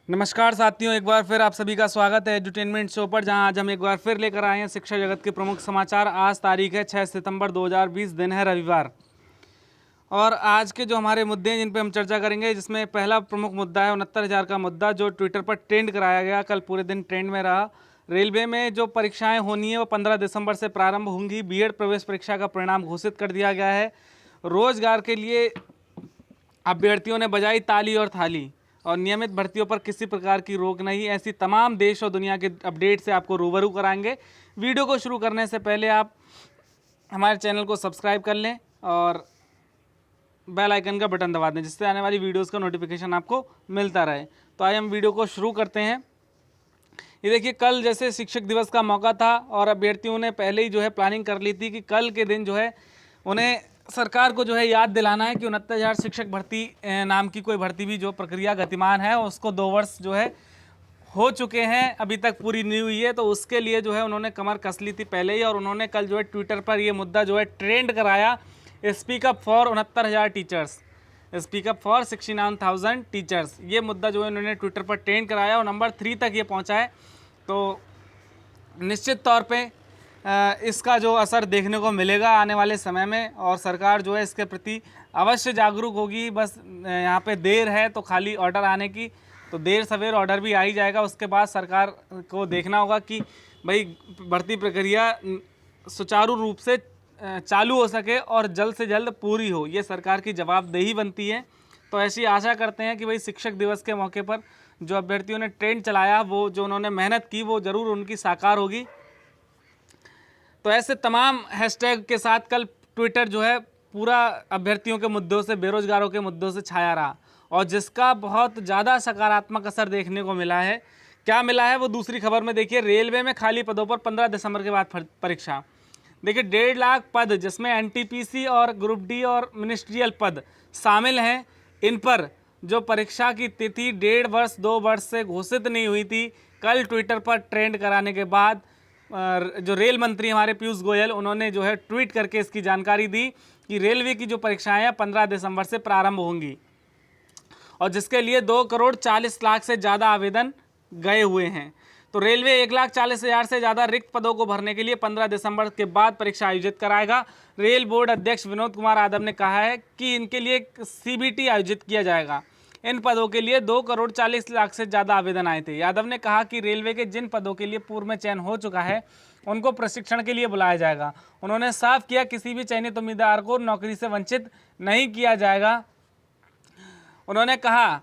नमस्कार साथियों, एक बार फिर आप सभी का स्वागत है एजुटेनमेंट शो पर, जहां आज हम एक बार फिर लेकर आए हैं शिक्षा जगत के प्रमुख समाचार। आज तारीख है 6 सितंबर 2020, दिन है रविवार। और आज के जो हमारे मुद्दे हैं जिन पर हम चर्चा करेंगे, जिसमें पहला प्रमुख मुद्दा है 69,000 का मुद्दा, जो ट्विटर पर ट्रेंड कराया गया, कल पूरे दिन ट्रेंड में रहा। रेलवे में जो परीक्षाएँ होनी है वो 15 दिसंबर से प्रारंभ होंगी। बीएड प्रवेश परीक्षा का परिणाम घोषित कर दिया गया है। रोजगार के लिए अभ्यर्थियों ने बजाई ताली और थाली, और नियमित भर्तियों पर किसी प्रकार की रोक नहीं। ऐसी तमाम देश और दुनिया के अपडेट से आपको रूबरू कराएंगे। वीडियो को शुरू करने से पहले आप हमारे चैनल को सब्सक्राइब कर लें और बेल आइकन का बटन दबा दें, जिससे आने वाली वीडियोस का नोटिफिकेशन आपको मिलता रहे। तो आइए हम वीडियो को शुरू करते हैं। ये देखिए, कल जैसे शिक्षक दिवस का मौका था और अभ्यर्थियों ने पहले ही जो है प्लानिंग कर ली थी कि कल के दिन जो है उन्हें सरकार को जो है याद दिलाना है कि 69,000 शिक्षक भर्ती नाम की कोई भर्ती भी जो प्रक्रिया गतिमान है उसको 2 वर्ष जो है हो चुके हैं, अभी तक पूरी नहीं हुई है। तो उसके लिए जो है उन्होंने कमर कस ली थी पहले ही, और उन्होंने कल जो है ट्विटर पर ये मुद्दा जो है ट्रेंड कराया, speak up for 69,000 teachers, speak up for 69,000 teachers. ये मुद्दा जो है उन्होंने ट्विटर पर ट्रेंड कराया और नंबर 3 तक ये पहुंचा है। तो निश्चित तौर पे इसका जो असर देखने को मिलेगा आने वाले समय में, और सरकार जो है इसके प्रति अवश्य जागरूक होगी। बस यहाँ पे देर है तो खाली ऑर्डर आने की, तो देर सवेर ऑर्डर भी आ ही जाएगा। उसके बाद सरकार को देखना होगा कि भाई भर्ती प्रक्रिया सुचारू रूप से चालू हो सके और जल्द से जल्द पूरी हो। ये सरकार की जवाबदेही बनती है। तो ऐसी आशा करते हैं कि भाई शिक्षक दिवस के मौके पर जो अभ्यर्थियों ने ट्रेंड चलाया, वो जो उन्होंने मेहनत की, वो ज़रूर उनकी साकार होगी। तो ऐसे तमाम हैशटैग के साथ कल ट्विटर जो है पूरा अभ्यर्थियों के मुद्दों से, बेरोजगारों के मुद्दों से छाया रहा, और जिसका बहुत ज़्यादा सकारात्मक असर देखने को मिला है। क्या मिला है वो दूसरी खबर में देखिए। रेलवे में खाली पदों पर 15 दिसंबर के बाद परीक्षा। देखिए 1.5 लाख पद, जिसमें एनटीपीसी और ग्रुप डी और मिनिस्ट्रियल पद शामिल हैं। इन पर जो परीक्षा की तिथि 1.5 वर्ष 2 वर्ष से घोषित नहीं हुई थी, कल ट्विटर पर ट्रेंड कराने के बाद जो रेल मंत्री हमारे पीयूष गोयल, उन्होंने जो है ट्वीट करके इसकी जानकारी दी कि रेलवे की जो परीक्षाएं हैं 15 दिसंबर से प्रारंभ होंगी, और जिसके लिए 2,40,00,000 से ज़्यादा आवेदन गए हुए हैं। तो रेलवे 1,40,000 से ज़्यादा रिक्त पदों को भरने के लिए 15 दिसंबर के बाद परीक्षा आयोजित कराएगा। रेल बोर्ड अध्यक्ष विनोद कुमार यादव ने कहा है कि इनके लिए सीबीटी आयोजित किया जाएगा। इन पदों के लिए 2,40,00,000 से ज़्यादा आवेदन आए थे। यादव ने कहा कि रेलवे के जिन पदों के लिए पूर्व में चयन हो चुका है उनको प्रशिक्षण के लिए बुलाया जाएगा। उन्होंने साफ किया किसी भी चयनित उम्मीदवार को नौकरी से वंचित नहीं किया जाएगा। उन्होंने कहा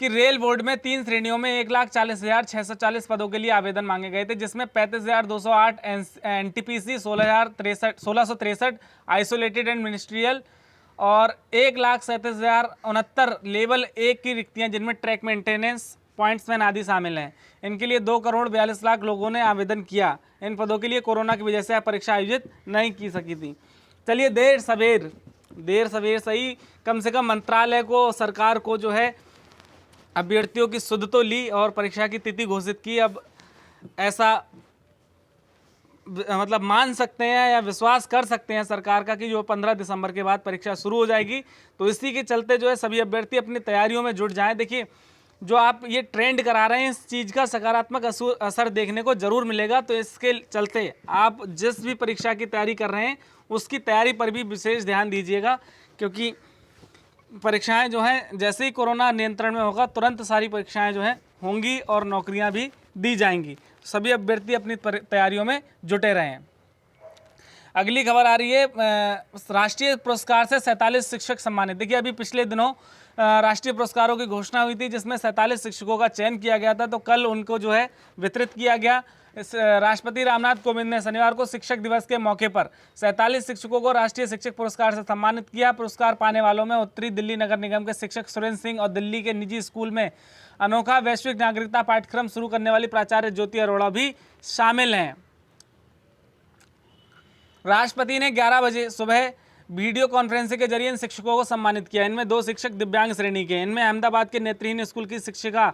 कि रेल बोर्ड में 3 श्रेणियों में 1,40,640 पदों के लिए आवेदन मांगे गए थे, जिसमें 35,208 एनटीपीसी, 1663 आइसोलेटेड एंड मिनिस्ट्रियल और 1,37,069 लेवल 1 की रिक्तियां, जिनमें ट्रैक मेंटेनेंस, पॉइंट्समैन आदि शामिल हैं। इनके लिए 2,42,00,000 लोगों ने आवेदन किया। इन पदों के लिए कोरोना की वजह से परीक्षा आयोजित नहीं की सकी थी। चलिए, देर सवेर सही, कम से कम मंत्रालय को, सरकार को जो है अभ्यर्थियों की सुध तो ली और परीक्षा की तिथि घोषित की। अब ऐसा मतलब मान सकते हैं या विश्वास कर सकते हैं सरकार का कि जो 15 दिसंबर के बाद परीक्षा शुरू हो जाएगी। तो इसी के चलते जो है सभी अभ्यर्थी अपनी तैयारियों में जुट जाएं। देखिए, जो आप ये ट्रेंड करा रहे हैं, इस चीज़ का सकारात्मक असर देखने को जरूर मिलेगा। तो इसके चलते आप जिस भी परीक्षा की तैयारी कर रहे हैं उसकी तैयारी पर भी विशेष ध्यान दीजिएगा, क्योंकि परीक्षाएं जो हैं जैसे ही कोरोना नियंत्रण में होगा तुरंत सारी परीक्षाएं जो हैं होंगी और नौकरियां भी दी जाएंगी। सभी अभ्यर्थी अपनी तैयारियों में जुटे रहें। अगली खबर आ रही है, राष्ट्रीय पुरस्कार से 47 शिक्षक सम्मानित। देखिए, अभी पिछले दिनों राष्ट्रीय पुरस्कारों की घोषणा हुई थी, जिसमें 47 शिक्षकों का चयन किया गया था। तो कल उनको जो है वितरित किया गया। राष्ट्रपति रामनाथ कोविंद ने शनिवार को शिक्षक दिवस के मौके पर 47 शिक्षकों को राष्ट्रीय शिक्षक पुरस्कार से सम्मानित किया। पुरस्कार पाने वालों में उत्तरी दिल्ली नगर निगम के शिक्षक सुरेंद्र सिंह और दिल्ली के निजी स्कूल में अनोखा वैश्विक नागरिकता पाठ्यक्रम शुरू करने वाली प्राचार्य ज्योति अरोड़ा भी शामिल हैं। राष्ट्रपति ने 11 बजे सुबह वीडियो कॉन्फ्रेंसिंग के जरिए इन शिक्षकों को सम्मानित किया। इनमें 2 शिक्षक दिव्यांग श्रेणी के हैं। इनमें अहमदाबाद के नेत्रहीन स्कूल की शिक्षिका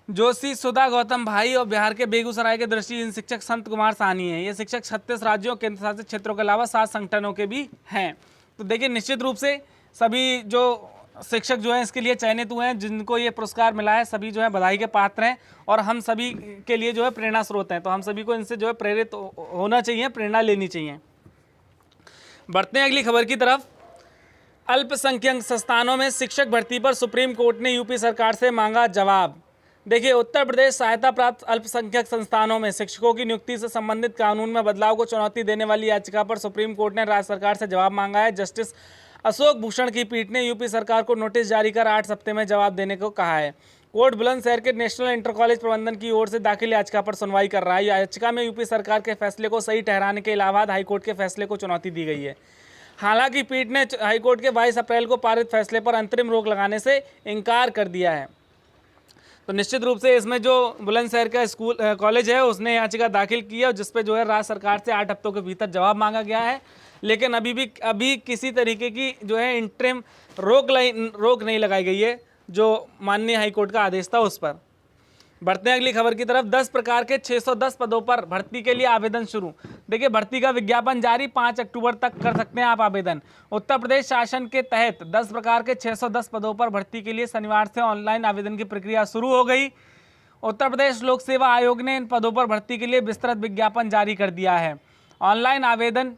जोशी सुधा गौतम भाई और बिहार के बेगूसराय के दृष्टिहीन शिक्षक संत कुमार साहनी हैं। ये शिक्षक 36 राज्यों केंद्र शासित क्षेत्रों के अलावा 7 संगठनों के भी हैं। तो देखिए, निश्चित रूप से सभी जो शिक्षक जो हैं इसके लिए चयनित हुए हैं, जिनको ये पुरस्कार मिला है, सभी जो है बधाई के पात्र हैं और हम सभी के लिए जो है प्रेरणा स्रोत हैं। तो हम सभी को इनसे जो है प्रेरित होना चाहिए, प्रेरणा लेनी चाहिए। बढ़ते हैं अगली खबर की तरफ। अल्पसंख्यक संस्थानों में शिक्षक भर्ती पर सुप्रीम कोर्ट ने यूपी सरकार से मांगा जवाब। देखिए, उत्तर प्रदेश सहायता प्राप्त अल्पसंख्यक संस्थानों में शिक्षकों की नियुक्ति से संबंधित कानून में बदलाव को चुनौती देने वाली याचिका पर सुप्रीम कोर्ट ने राज्य सरकार से जवाब मांगा है। जस्टिस अशोक भूषण की पीठ ने यूपी सरकार को नोटिस जारी कर 8 हफ्ते में जवाब देने को कहा है। कोर्ट बुलंदशहर के नेशनल इंटर कॉलेज प्रबंधन की ओर से दाखिल याचिका पर सुनवाई कर रहा है। याचिका में यूपी सरकार के फैसले को सही ठहराने के इलाहाबाद हाईकोर्ट के फैसले को चुनौती दी गई है। हालांकि पीठ ने हाईकोर्ट के 22 अप्रैल को पारित फैसले पर अंतरिम रोक लगाने से इनकार कर दिया है। तो निश्चित रूप से इसमें जो बुलंदशहर का स्कूल कॉलेज है उसने याचिका दाखिल की है, जिस पे जो है राज्य सरकार से 8 हफ्तों के भीतर जवाब मांगा गया है। लेकिन अभी किसी तरीके की जो है इंटरिम रोक नहीं लगाई गई है, जो माननीय हाईकोर्ट का आदेश था उस पर। बढ़ते हैं अगली खबर की तरफ। 10 प्रकार के 610 पदों पर भर्ती के लिए आवेदन शुरू। देखिए, भर्ती का विज्ञापन जारी, 5 अक्टूबर तक कर सकते हैं आप आवेदन। उत्तर प्रदेश शासन के तहत 10 प्रकार के 610 पदों पर भर्ती के लिए शनिवार से ऑनलाइन आवेदन की प्रक्रिया शुरू हो गई। उत्तर प्रदेश लोक सेवा आयोग ने इन पदों पर भर्ती के लिए विस्तृत विज्ञापन जारी कर दिया है। ऑनलाइन आवेदन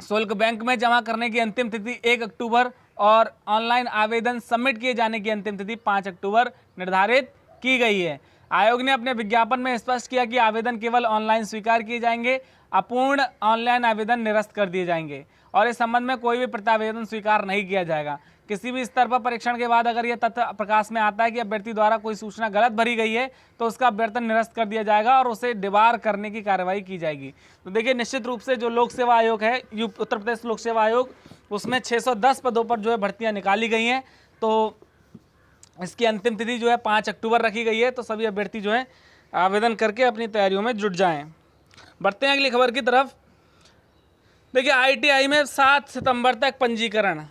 शुल्क बैंक में जमा करने की अंतिम तिथि 1 अक्टूबर और ऑनलाइन आवेदन सबमिट किए जाने की अंतिम तिथि 5 अक्टूबर निर्धारित की गई है। आयोग ने अपने विज्ञापन में स्पष्ट किया कि आवेदन केवल ऑनलाइन स्वीकार किए जाएंगे, अपूर्ण ऑनलाइन आवेदन निरस्त कर दिए जाएंगे और इस संबंध में कोई भी प्रत्यावेदन स्वीकार नहीं किया जाएगा। किसी भी स्तर पर परीक्षण के बाद अगर यह तथ्य प्रकाश में आता है कि अभ्यर्थी द्वारा कोई सूचना गलत भरी गई है तो उसका अभ्यर्थन निरस्त कर दिया जाएगा और उसे डिबार करने की कार्रवाई की जाएगी। तो देखिए, निश्चित रूप से जो लोक सेवा आयोग है, उत्तर प्रदेश लोक सेवा आयोग, उसमें 610 पदों पर जो है भर्तियाँ निकाली गई हैं। तो इसकी अंतिम तिथि जो है 5 अक्टूबर रखी गई है। तो सभी अभ्यर्थी जो है आवेदन करके अपनी तैयारियों में जुट जाएं। बढ़ते हैं अगली खबर की तरफ। देखिए, ITI में 7 सितंबर तक पंजीकरण।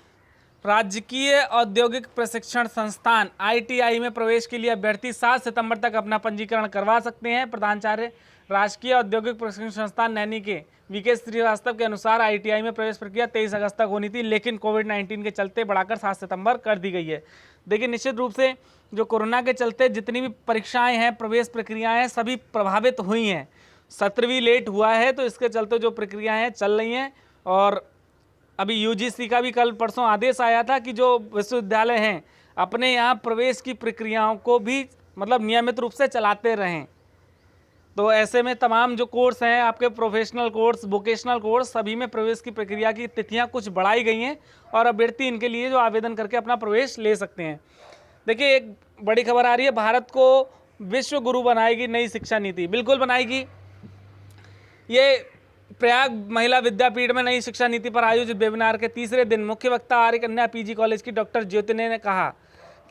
राजकीय औद्योगिक प्रशिक्षण संस्थान ITI में प्रवेश के लिए अभ्यर्थी 7 सितंबर तक अपना पंजीकरण करवा सकते हैं। प्रधानाचार्य राजकीय औद्योगिक प्रशिक्षण संस्थान नैनी के VK श्रीवास्तव के अनुसार ITI में प्रवेश प्रक्रिया 23 अगस्त तक होनी थी, लेकिन कोविड-19 के चलते बढ़ाकर 7 सितंबर कर दी गई है। देखिए, निश्चित रूप से जो कोरोना के चलते जितनी भी परीक्षाएं हैं, प्रवेश प्रक्रियाएं हैं, सभी प्रभावित हुई हैं। सत्र भी लेट हुआ है, तो इसके चलते जो प्रक्रियाएं हैं चल रही हैं। और अभी UGC का भी कल परसों आदेश आया था कि जो विश्वविद्यालय हैं अपने यहाँ प्रवेश की प्रक्रियाओं को भी मतलब नियमित रूप से चलाते रहें। तो ऐसे में तमाम जो कोर्स हैं आपके, प्रोफेशनल कोर्स, वोकेशनल कोर्स, सभी में प्रवेश की प्रक्रिया की तिथियां कुछ बढ़ाई गई हैं और अभ्यर्थी इनके लिए जो आवेदन करके अपना प्रवेश ले सकते हैं। देखिए, एक बड़ी खबर आ रही है, भारत को विश्व गुरु बनाएगी नई शिक्षा नीति। बिल्कुल बनाएगी। ये प्रयाग महिला विद्यापीठ में नई शिक्षा नीति पर आयोजित वेबिनार के तीसरे दिन मुख्य वक्ता आर्य कन्या PG कॉलेज की डॉक्टर ज्योति ने कहा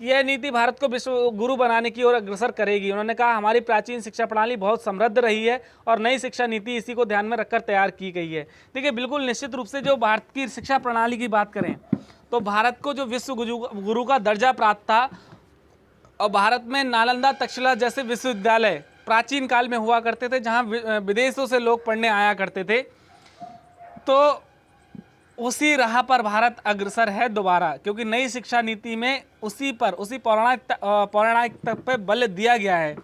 कि यह नीति भारत को विश्व गुरु बनाने की ओर अग्रसर करेगी। उन्होंने कहा, हमारी प्राचीन शिक्षा प्रणाली बहुत समृद्ध रही है और नई शिक्षा नीति इसी को ध्यान में रखकर तैयार की गई है। देखिए, बिल्कुल निश्चित रूप से जो भारत की शिक्षा प्रणाली की बात करें तो भारत को जो विश्व गुरु का दर्जा प्राप्त था और भारत में नालंदा, तक्षशिला जैसे विश्वविद्यालय प्राचीन काल में हुआ करते थे, जहाँ विदेशों से लोग पढ़ने आया करते थे। तो उसी राह पर भारत अग्रसर है दोबारा, क्योंकि नई शिक्षा नीति में उसी पौराणिकता पे बल दिया गया है।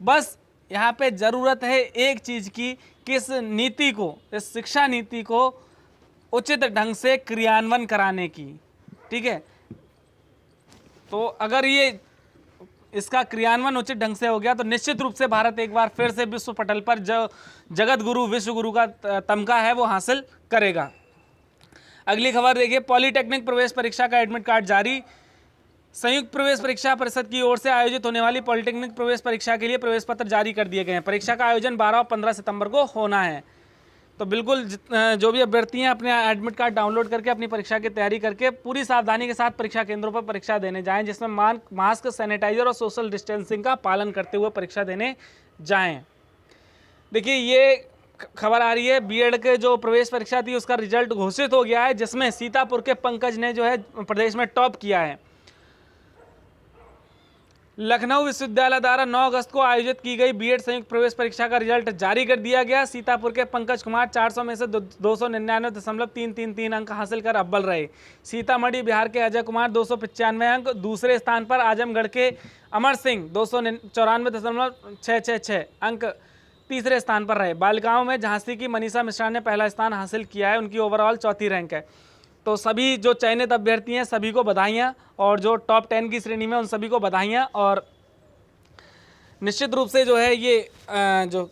बस यहाँ पे ज़रूरत है एक चीज़ की कि इस नीति को, इस शिक्षा नीति को उचित ढंग से क्रियान्वयन कराने की। ठीक है, तो अगर ये इसका क्रियान्वयन उचित ढंग से हो गया तो निश्चित रूप से भारत एक बार फिर से विश्व पटल पर जो जगत गुरु, विश्व गुरु का तमगा है वो हासिल करेगा। अगली खबर देखिए, पॉलिटेक्निक प्रवेश परीक्षा का एडमिट कार्ड जारी। संयुक्त प्रवेश परीक्षा परिषद की ओर से आयोजित होने वाली पॉलिटेक्निक प्रवेश परीक्षा के लिए प्रवेश पत्र जारी कर दिए गए हैं। परीक्षा का आयोजन 12 और 15 सितंबर को होना है। तो बिल्कुल जो भी अभ्यर्थी हैं अपने एडमिट कार्ड डाउनलोड करके अपनी परीक्षा की तैयारी करके पूरी सावधानी के साथ परीक्षा केंद्रों पर परीक्षा देने जाएं, जिसमें मास्क, सैनिटाइजर और सोशल डिस्टेंसिंग का पालन करते हुए परीक्षा देने जाएं। देखिए, ये खबर आ रही है, बीएड के जो प्रवेश परीक्षा थी उसका रिजल्ट घोषित हो गया है, जिसमें सीतापुर के पंकज ने जो है प्रदेश में टॉप किया है। लखनऊ विश्वविद्यालय द्वारा 9 अगस्त को आयोजित की गई बीएड संयुक्त प्रवेश परीक्षा का रिजल्ट जारी कर दिया गया। सीतापुर के पंकज कुमार 400 में से 299.333 अंक हासिल कर अव्वल रहे। सीतामढ़ी बिहार के अजय कुमार 295 अंक दूसरे स्थान पर। आजमगढ़ के अमर सिंह 294.666 अंक तीसरे स्थान पर रहे। बालिकाओं में झांसी की मनीषा मिश्रा ने पहला स्थान हासिल किया है, उनकी ओवरऑल चौथी रैंक है। तो सभी जो चयनित अभ्यर्थी हैं सभी को बधाइयाँ, और जो टॉप 10 की श्रेणी में उन सभी को बधाइयाँ। और निश्चित रूप से जो है ये जो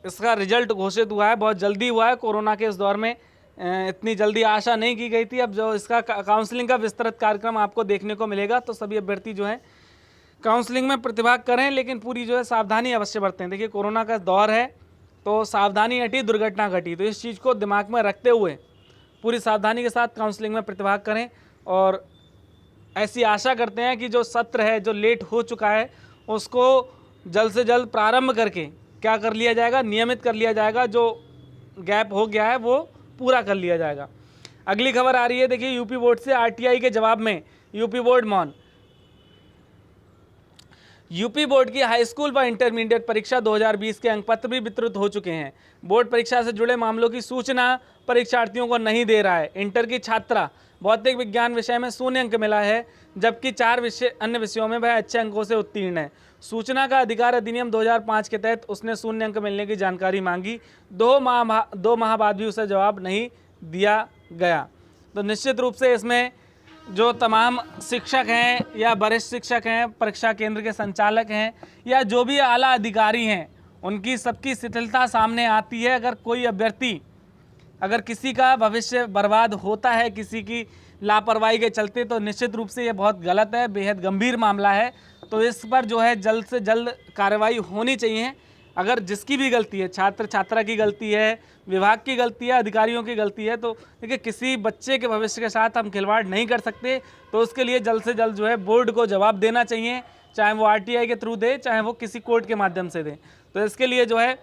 इसका रिजल्ट घोषित हुआ है बहुत जल्दी हुआ है। कोरोना के इस दौर में इतनी जल्दी आशा नहीं की गई थी। अब जो इसका काउंसलिंग का विस्तृत कार्यक्रम आपको देखने को मिलेगा, तो सभी अभ्यर्थी जो हैं काउंसलिंग में प्रतिभाग करें, लेकिन पूरी जो है सावधानी अवश्य बरतें। देखिए कोरोना का दौर है, तो सावधानी हटी दुर्घटना घटी, तो इस चीज़ को दिमाग में रखते हुए पूरी सावधानी के साथ काउंसलिंग में प्रतिभाग करें। और ऐसी आशा करते हैं कि जो सत्र है जो लेट हो चुका है उसको जल्द से जल्द प्रारंभ करके क्या कर लिया जाएगा, नियमित कर लिया जाएगा। जो गैप हो गया है वो पूरा कर लिया जाएगा। अगली खबर आ रही है, देखिए यूपी बोर्ड से आरटीआई के जवाब में यूपी बोर्ड मौन। यूपी बोर्ड की हाई स्कूल व इंटरमीडिएट परीक्षा 2020 के अंकपत्र भी वितरित हो चुके हैं। बोर्ड परीक्षा से जुड़े मामलों की सूचना परीक्षार्थियों को नहीं दे रहा है। इंटर की छात्रा भौतिक विज्ञान विषय में 0 अंक मिला है, जबकि 4 अन्य विषयों में वह अच्छे अंकों से उत्तीर्ण है। सूचना का अधिकार अधिनियम 2005 के तहत उसने 0 अंक मिलने की जानकारी मांगी। 2 माह बाद भी उसे जवाब नहीं दिया गया। तो निश्चित रूप से इसमें जो तमाम शिक्षक हैं या वरिष्ठ शिक्षक हैं, परीक्षा केंद्र के संचालक हैं, या जो भी आला अधिकारी हैं, उनकी सबकी शिथिलता सामने आती है। अगर कोई अभ्यर्थी, अगर किसी का भविष्य बर्बाद होता है किसी की लापरवाही के चलते, तो निश्चित रूप से ये बहुत गलत है, बेहद गंभीर मामला है। तो इस पर जो है जल्द से जल्द कार्रवाई होनी चाहिए। अगर जिसकी भी गलती है, छात्र छात्रा की गलती है, विभाग की गलती है, अधिकारियों की गलती है, तो देखिए किसी बच्चे के भविष्य के साथ हम खिलवाड़ नहीं कर सकते। तो उसके लिए जल्द से जल्द जो है बोर्ड को जवाब देना चाहिए, चाहे वो आरटीआई के थ्रू दे, चाहे वो किसी कोर्ट के माध्यम से दे। तो इसके लिए जो है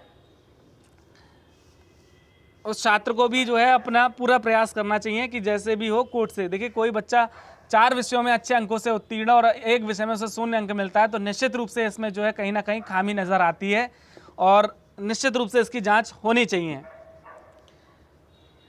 उस छात्र को भी जो है अपना पूरा प्रयास करना चाहिए कि जैसे भी हो कोर्ट से। देखिए कोई बच्चा 4 विषयों में अच्छे अंकों से उत्तीर्ण और एक विषय में उसे 0 अंक मिलता है, तो निश्चित रूप से इसमें जो है कहीं ना कहीं खामी नज़र आती है, और निश्चित रूप से इसकी जांच होनी चाहिए।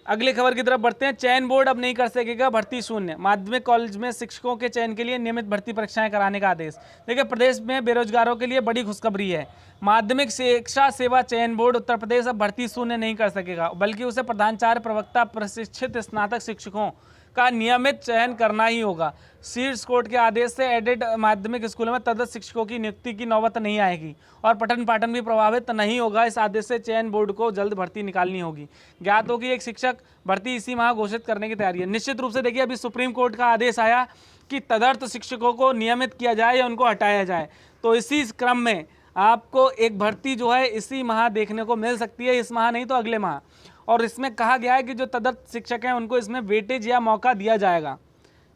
अगली खबर की तरफ बढ़ते हैं। चयन बोर्ड अब नहीं कर सकेगा भर्ती शून्य। माध्यमिक कॉलेज में शिक्षकों के चयन के लिए नियमित भर्ती परीक्षाएं कराने का आदेश। देखिए प्रदेश में बेरोजगारों के लिए बड़ी खुशखबरी है। माध्यमिक शिक्षा सेवा चयन बोर्ड उत्तर प्रदेश अब भर्ती शून्य नहीं कर सकेगा, बल्कि उसे प्रधानाचार्य, प्रवक्ता, प्रशिक्षित स्नातक शिक्षकों का नियमित चयन करना ही होगा। शीर्ष कोर्ट के आदेश से एडेड माध्यमिक स्कूलों में तदर्थ शिक्षकों की नियुक्ति की नौबत नहीं आएगी और पठन पाठन भी प्रभावित नहीं होगा। इस आदेश से चयन बोर्ड को जल्द भर्ती निकालनी होगी। ज्ञात हो कि एक शिक्षक भर्ती इसी माह घोषित करने की तैयारी है। निश्चित रूप से देखिए अभी सुप्रीम कोर्ट का आदेश आया कि तदर्थ शिक्षकों को नियमित किया जाए या उनको हटाया जाए, तो इसी क्रम में आपको एक भर्ती जो है इसी माह देखने को मिल सकती है, इस माह नहीं तो अगले माह। और इसमें कहा गया है कि जो तदर्थ शिक्षक हैं उनको इसमें वेटेज या मौका दिया जाएगा।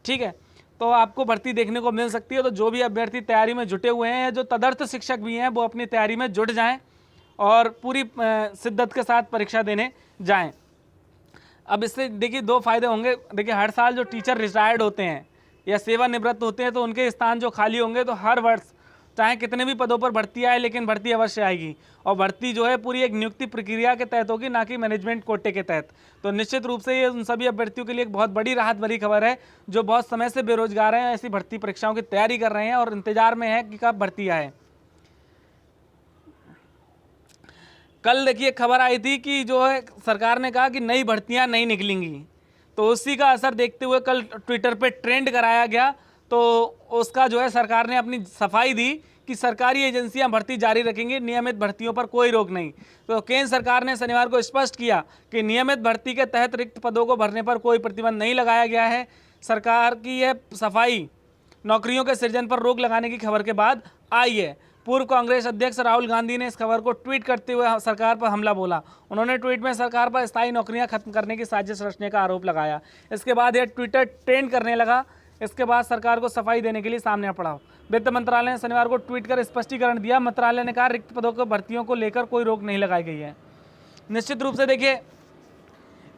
ठीक है, तो आपको भर्ती देखने को मिल सकती है। तो जो भी अभ्यर्थी तैयारी में जुटे हुए हैं या जो तदर्थ शिक्षक भी हैं वो अपनी तैयारी में जुट जाएं और पूरी शिद्दत के साथ परीक्षा देने जाएं। अब इससे देखिए 2 फायदे होंगे। देखिए हर साल जो टीचर रिटायर्ड होते हैं या सेवानिवृत्त होते हैं, तो उनके स्थान जो खाली होंगे, तो हर वर्ष चाहे कितने भी पदों पर भर्ती आए, लेकिन भर्ती अवश्य आएगी। और भर्ती जो है पूरी एक नियुक्ति प्रक्रिया के तहत होगी, ना कि मैनेजमेंट कोटे के तहत। तो निश्चित रूप से ये उन सभी अभ्यर्थियों के लिए एक बहुत बड़ी राहत भरी खबर है जो बहुत समय से बेरोजगार हैं, ऐसी भर्ती परीक्षाओं की तैयारी कर रहे हैं और इंतजार में है कि कब भर्ती आए। कल देखिए खबर आई थी कि जो है सरकार ने कहा कि नई भर्तियां नहीं निकलेंगी, तो उसी का असर देखते हुए कल ट्विटर पे ट्रेंड कराया गया। तो उसका जो है सरकार ने अपनी सफाई दी कि सरकारी एजेंसियां भर्ती जारी रखेंगी, नियमित भर्तियों पर कोई रोक नहीं। तो केंद्र सरकार ने शनिवार को स्पष्ट किया कि नियमित भर्ती के तहत रिक्त पदों को भरने पर कोई प्रतिबंध नहीं लगाया गया है। सरकार की यह सफाई नौकरियों के सृजन पर रोक लगाने की खबर के बाद आई है। पूर्व कांग्रेस अध्यक्ष राहुल गांधी ने इस खबर को ट्वीट करते हुए सरकार पर हमला बोला। उन्होंने ट्वीट में सरकार पर स्थायी नौकरियां खत्म करने की साजिश रचने का आरोप लगाया। इसके बाद यह ट्विटर ट्रेंड करने लगा। इसके बाद सरकार को सफाई देने के लिए सामने पड़ा। वित्त मंत्रालय ने शनिवार को ट्वीट कर स्पष्टीकरण दिया। मंत्रालय ने कहा रिक्त पदों को भर्तियों को लेकर कोई रोक नहीं लगाई गई है। निश्चित रूप से देखिए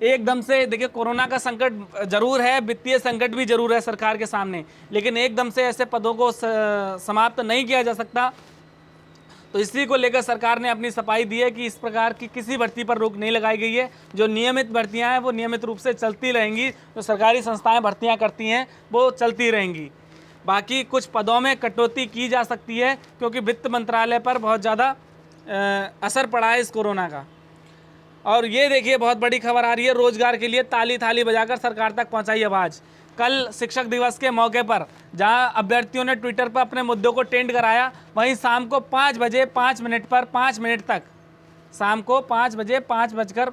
एकदम से देखिए कोरोना का संकट जरूर है, वित्तीय संकट भी जरूर है सरकार के सामने, लेकिन एकदम से ऐसे पदों को समाप्त नहीं किया जा सकता। तो इसी को लेकर सरकार ने अपनी सफाई दी है कि इस प्रकार की किसी भर्ती पर रोक नहीं लगाई गई है। जो नियमित भर्तियां हैं वो नियमित रूप से चलती रहेंगी, जो सरकारी संस्थाएं भर्तियां करती हैं वो चलती रहेंगी। बाकी कुछ पदों में कटौती की जा सकती है क्योंकि वित्त मंत्रालय पर बहुत ज़्यादा असर पड़ा है इस कोरोना का। और ये देखिए बहुत बड़ी खबर आ रही है, रोजगार के लिए ताली थाली बजाकर सरकार तक पहुंचाई आवाज़। कल शिक्षक दिवस के मौके पर जहां अभ्यर्थियों ने ट्विटर पर अपने मुद्दों को ट्रेंड कराया, वहीं शाम को 5 बजे 5 मिनट पर 5 मिनट तक, शाम को 5 बजे 5 बजकर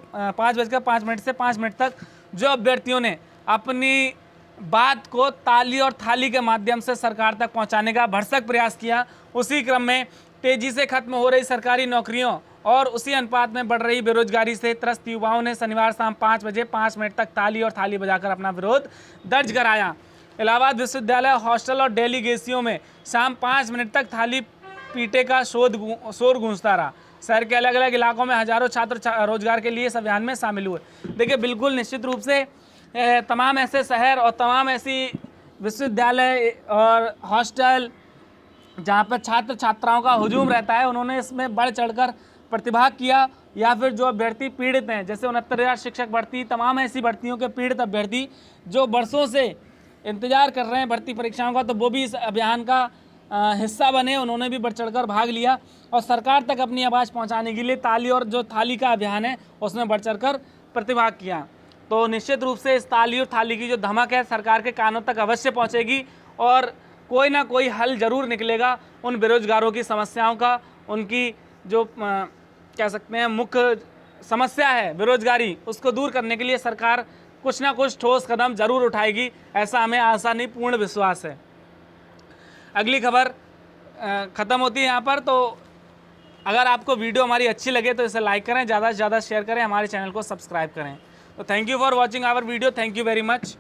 5 मिनट से 5 मिनट तक जो अभ्यर्थियों ने अपनी बात को ताली और थाली के माध्यम से सरकार तक पहुंचाने का भरसक प्रयास किया, उसी क्रम में तेजी से खत्म हो रही सरकारी नौकरियों और उसी अनुपात में बढ़ रही बेरोजगारी से त्रस्त युवाओं ने शनिवार शाम 5 बजे 5 मिनट तक ताली और थाली बजाकर अपना विरोध दर्ज कराया। इलाहाबाद विश्वविद्यालय हॉस्टल और डेलीगेसियों में शाम 5 मिनट तक थाली पीटे का शोर गूंजता रहा। शहर के अलग अलग इलाकों में हजारों छात्र रोजगार के लिए इस अभियान में शामिल हुए। देखिए बिल्कुल निश्चित रूप से तमाम ऐसे शहर और तमाम ऐसी विश्वविद्यालय और हॉस्टल जहाँ पर छात्र छात्राओं का हुजूम रहता है, उन्होंने इसमें बढ़ चढ़कर प्रतिभाग किया, या फिर जो अभ्यर्थी पीड़ित हैं, जैसे 69,000 शिक्षक भर्ती, तमाम ऐसी भर्तियों के पीड़ित अभ्यर्थी जो बरसों से इंतजार कर रहे हैं भर्ती परीक्षाओं का, तो वो भी इस अभियान का हिस्सा बने, उन्होंने भी बढ़ चढ़कर भाग लिया और सरकार तक अपनी आवाज़ पहुँचाने के लिए ताली और जो थाली का अभियान है उसमें बढ़ चढ़कर प्रतिभाग किया। तो निश्चित रूप से इस ताली और थाली की जो धमक है सरकार के कानों तक अवश्य पहुँचेगी और कोई ना कोई हल जरूर निकलेगा उन बेरोजगारों की समस्याओं का। उनकी जो कह सकते हैं मुख्य समस्या है बेरोजगारी, उसको दूर करने के लिए सरकार कुछ ना कुछ ठोस कदम जरूर उठाएगी, ऐसा हमें आशा नहीं पूर्ण विश्वास है। अगली खबर ख़त्म होती है यहाँ पर। तो अगर आपको वीडियो हमारी अच्छी लगे तो इसे लाइक करें, ज़्यादा से ज़्यादा शेयर करें, हमारे चैनल को सब्सक्राइब करें। तो thank you for watching our video, thank you very much.